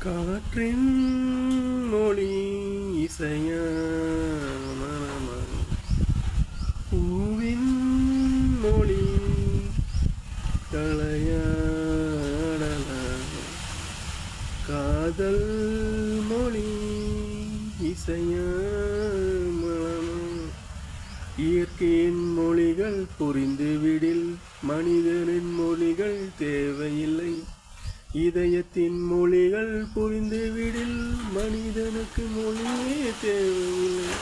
காற்றின் மொழி இசையா மனமா பூவின் மொழி களையாடலா காதல் மொழி இசையா மனமா இயற்கையின் மொழிகள் புரிந்துவிடில் மனிதனின் மொழிகள் தேவையில்லை. இதயத்தின் மொழிகள் புரிந்துவிடில் மனிதனுக்கு மொழியே தேவையில்லை.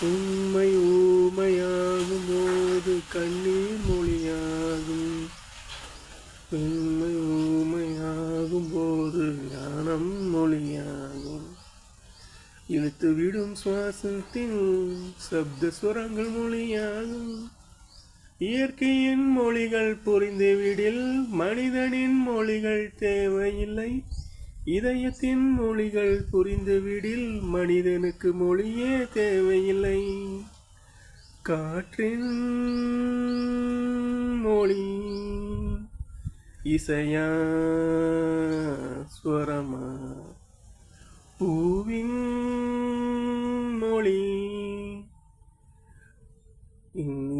உண்மை ஊமையாகும் போது கண்ணீர் மொழியாகும். உண்மை ஊமையாகும் போது ஞானம் மொழியாகும். இழுத்துவிடும் சுவாசத்தின் சப்த சுரங்கள் மொழியாகும். இயற்கையின் மொழிகள் புரிந்துவிடில் மனிதனின் மொழிகள் தேவையில்லை. இதயத்தின் மொழிகள் புரிந்துவிடில் மனிதனுக்கு மொழியே தேவையில்லை. காற்றின் மொழி இசையா ஸ்வரமா பூவின் மொழி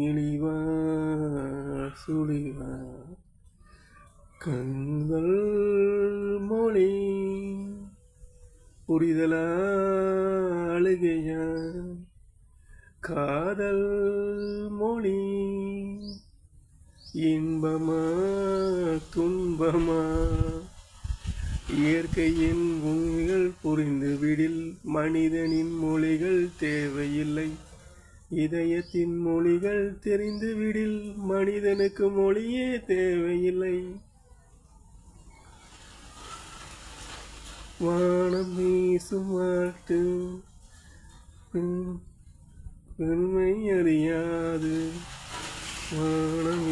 இழிவா சுழிவா கண்கள் மொழி புரிதலா அழுகையா காதல் மொழி இன்பமா துன்பமா இயற்கையின் மொழிகள் புரிந்துவிடில் மனிதனின் மொழிகள் தேவையில்லை. இதயத்தின் மொழிகள் தெரிந்துவிடில் மனிதனுக்கு மொழியே தேவையில்லை. வானம் வீசும் வாட்டு பெண்மை அறியாது வானம்